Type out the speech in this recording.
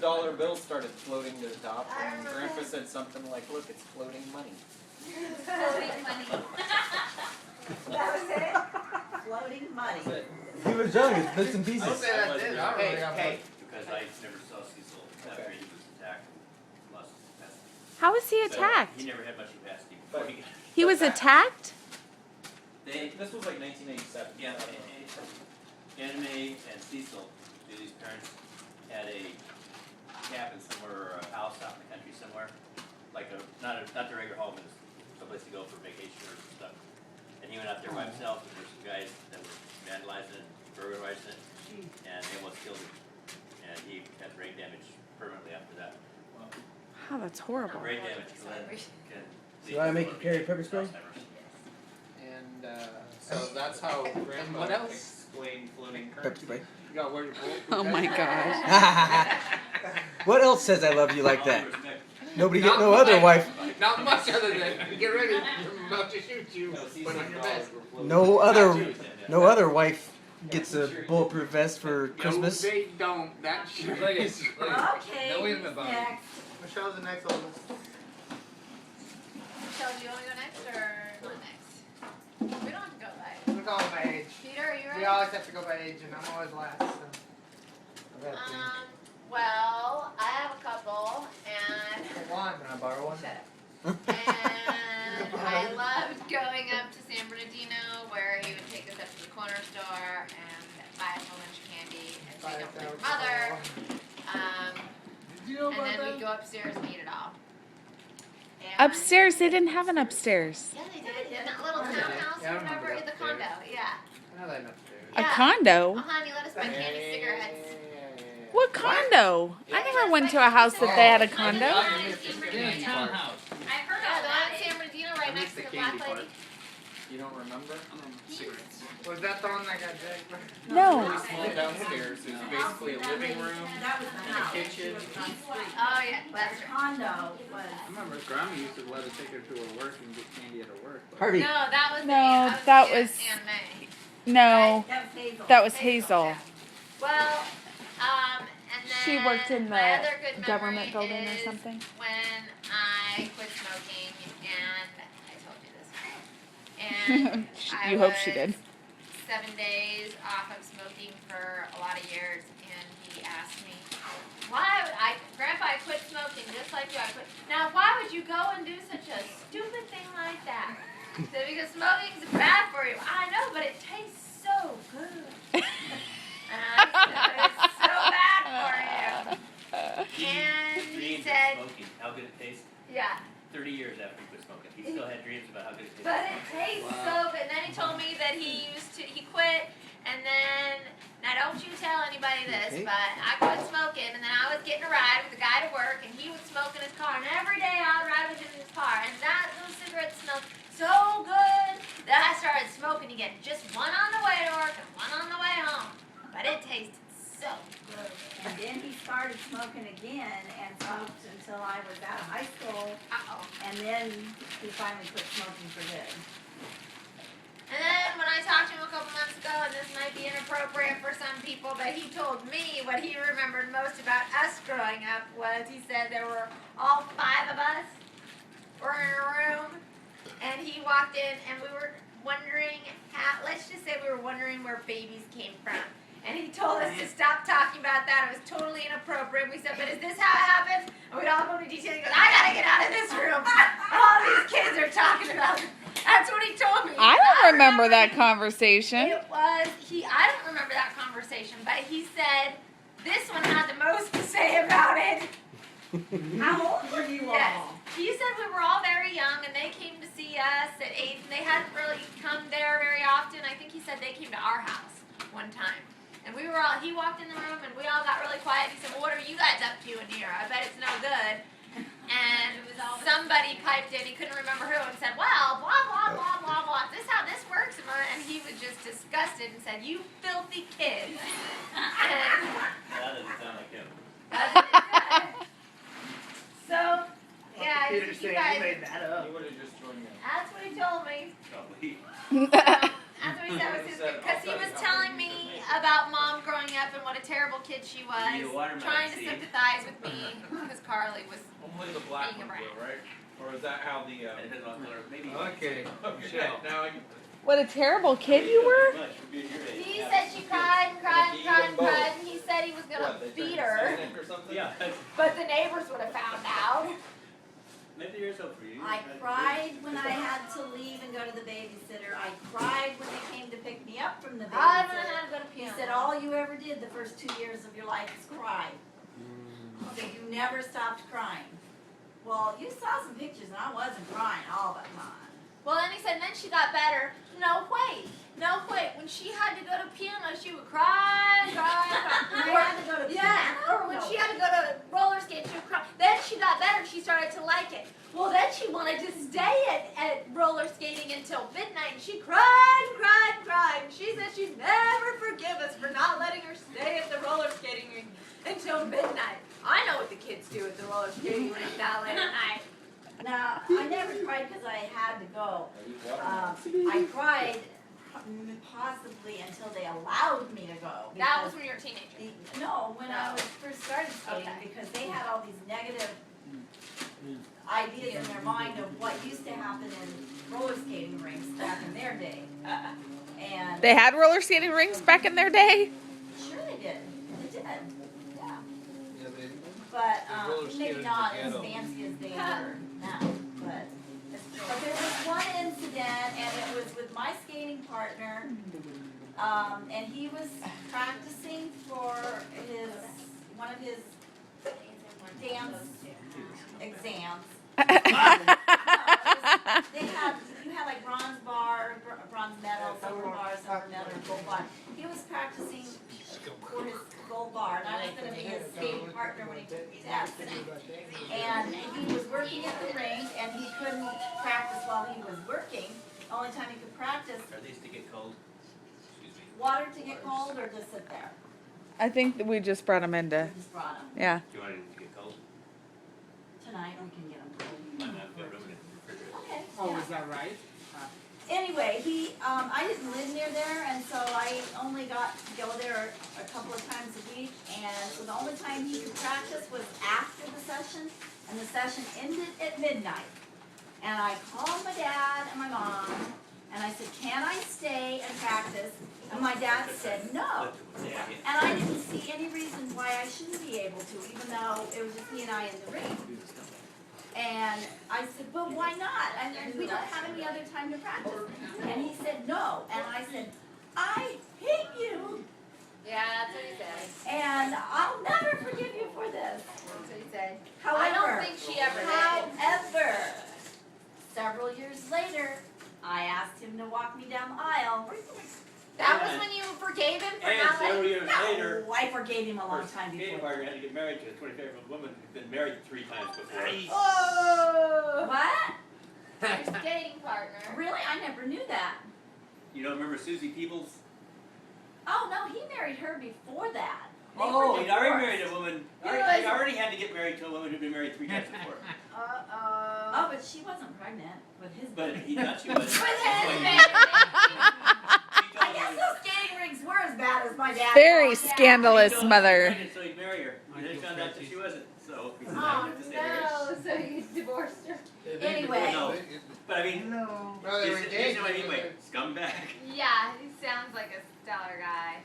dollar bills started floating to the top, and Grandpa said something like, "Look, it's floating money." Floating money. That was it? Floating money. That's it. He was young, it's bits and pieces. I'll say that's it. I don't really have Hey, much. because I never saw Cecil after he was attacked last capacity. How was he So, attacked? he never had much capacity before he got. He was attacked? This was like 1987. Yeah, Anime and Cecil, Julie's parents, had a cabin somewhere or a house out in the country somewhere, like not the regular home, but someplace to go for vacation or stuff. And he went out there by himself, and there's some guys that were vandalizing it, burglarizing it, and they almost killed him. And he had brain damage permanently after that. Oh, that's horrible. Brain damage can So I make you carry pepper spray? And so that's how Grandpa What else? Explain floating Pepper currency. spray. You got where your bullet. Oh my gosh. What else says I love you like that? Nobody Not get no other much. wife. Not much other than get ready. I'm about to shoot you. Put on your vest. No other wife gets a bulletproof vest for Christmas. No, they don't. That sure is. Okay, No, wait a who's minute, Bobby. next? Michelle's the next oldest. Michelle, do you want to go next or not next? We don't have to go by. We call it by age. Peter, are you ready? We always have to go by age, and I'm always last. So. I've got to think. Well, I have a couple, and Pick one. Can I borrow one? shut up. And I loved going up to San Bernardino, where he would take us up to the corner store and buy us a whole bunch of candy and take up with my mother. Did you know And about then that? we'd go upstairs and eat it all. And Upstairs? They didn't have an upstairs. Yeah, they did. In that little townhouse Yeah, I or whatever, remember in the upstairs. condo. Yeah. I know that upstairs. A Yeah. condo? And he let us buy candy, cigarettes. What condo? I never went to a house that they had a condo. Yeah, Townhouse. I heard of that. San Bernardino, right next to the black lady. You don't remember? Cigarettes. Was that the one that got jacked? No. Really small downstairs. It was basically a living room That was the and a house. kitchen. Oh yeah, that's The right. condo was. I remember Grandma used to let her take her to her work and get candy at her work. But Harvey. No, that was No, that was- Aunt May. No, That was Hazel. that was Hazel. Well, and then She worked in my other the good government memory building or is something. when I quit smoking, and I told you this, and I You hope she was did. 7 days off of smoking for a lot of years, and he asked me, why would Grandpa, I quit smoking just like you, I quit. Now, why would you go and do such a stupid thing like that? He said, because smoking's bad for you. I know, but it tastes so good. And I said, it's so bad for you. And he Dreams said, of smoking, how good it tastes. yeah. 30 years after he quit smoking, he still had dreams about how good it tastes. But it tastes so good. And then he told me that he quit, and then, now don't you tell anybody this, Okay. but I quit smoking, and then I was getting a ride with a guy to work, and he would smoke in his car, and every day I would ride with him in his car, and those cigarettes smelled so good that I started smoking again. Just one on the way to work and one on the way home. But it tasted so good. And then he started smoking again and smoked until I was out of high school. Uh-oh. And then he finally quit smoking for good. And then when I talked to him a couple months ago, and this might be inappropriate for some people, but he told me what he remembered most about us growing up was he said there were all 5 of us were in a room, and he walked in, and we were wondering let's just say we were wondering where babies came from. And he told us to stop talking about that. It was totally inappropriate. We said, but is this how it happened? And we'd all go into detail. He goes, I gotta get out of this room. All these kids are talking about it. That's what he told me. I don't remember that conversation. It was, I don't remember that conversation, but he said this one had the most to say about it. How old were you Yes. all? He said we were all very young, and they came to see us at 8, and they hadn't really come there very often. I think he said they came to our house one time. And he walked in the room, and we all got really quiet. He said, well, what are you guys up to in here? I bet it's no good. And somebody piped in, he couldn't remember who, and said, well, blah, blah, blah, blah, blah. Is this how this works? And he was just disgusted and said, you filthy kids. And That doesn't sound like him. that's what he said. So, yeah, I Peter think you saying guys, you made that up. You would have just joined me. that's what he told me. Probably. That's what he said was his, because he was telling me about Mom growing up up and what a terrible kid she was, You watermelon trying to seed. sympathize with me because Carly was. Only the black Being ones a will, right? Or is that how the, And it depends on color, maybe. Okay, Okay, Michelle. now I, What a terrible kid you were. Much for being your age. He Yeah. said she cried and cried and Eat cried them and both. cried, and he said he was gonna what, they beat turn her, scenic or something? Yeah, but the neighbors would have found out. maybe years old for you. I cried when I had to leave and go to the babysitter. I cried when they came to pick me up from the I don't know babysitter. how to go to He piano. said all you ever did the first 2 years of your life is cry. So you never stopped crying. Well, you saw some pictures and I wasn't crying all the time. Well, then he said, and then she got better. No, wait. When she had to go to piano, she would cry and cry and I cry. had to go to Yeah, or when she had to go to roller skate, she would cry. Then she got better. She started to like it. Well, then she wanted to stay at roller skating until midnight. And she cried and cried and cried. And she said she'd never forgive us for not letting her stay at the roller skating rink until midnight. I know what the kids do at the roller skating rink that late at night. Now, I never cried because I had to go. I cried possibly until they allowed me to go. That was because when you were a teenager. No, when I was first started skating, Okay. because they had all these negative ideas in their mind of what used to happen in roller skating rinks back in their day. And They had roller skating rinks back in their day. sure they did. They did. Yeah. Yeah, they, But roller maybe skated not in as the ghetto. fancy as they are now. But there was one incident, and it was with my skating partner, and he was practicing for one of his dance exams. You had like bronze bar, bronze medal, silver bar, silver medal, and gold bar. He was practicing for his gold bar, and I was going to be his skating partner when he took the test. And he was working at the rink, and he couldn't practice while he was working. The only time he could practice, Are these to get cold? Excuse me. water to get cold or just sit there. I think that we just brought him into. We just brought him. Yeah. Do you want it to get cold? Tonight we can get him cold. Might not have got room in the refrigerator. Okay. Oh, yeah. is that right? Anyway, I didn't live near there, and so I only got to go there a couple of times a week, and so the only time he could practice was after the session, and the session ended at midnight. And I called my dad and my mom, and I said, can I stay and practice? And my dad said no. Yeah. And I didn't see any reason why I shouldn't be able to, even though it was just he and I in the ring. And I said, but why not? And we don't have any other time to practice. And he said, no. And I said, I hate you, Yeah, that's what he said. and I'll never forgive you for this. That's what he said. However, I don't think she ever did. however, several years later, I asked him to walk me down the aisle. That was when you forgave him for And not several letting. years later, No, I forgave him a long her time skating before. partner had to get married to a 25-year-old woman who'd been married 3 times before. Oh, What? your skating partner. Really? I never knew that. You don't remember Susie Peebles? Oh, no, he married her before that. They Oh, were he'd already divorced. married a woman. He He was- already had to get married to a woman who'd been married 3 times before. Uh-oh. Oh, but she wasn't pregnant with his But baby. he thought she was. With his That's why baby. I guess those skating rinks were as bad as my dad. Very thought. Yeah. scandalous he mother. So he'd marry her. And then he found out that she wasn't. So he said, I Oh have to stay married. no, so you divorced her. Anyway. No. But I mean, no, they were engaged. anyway, scumbag. Yeah, he sounds like a stellar guy.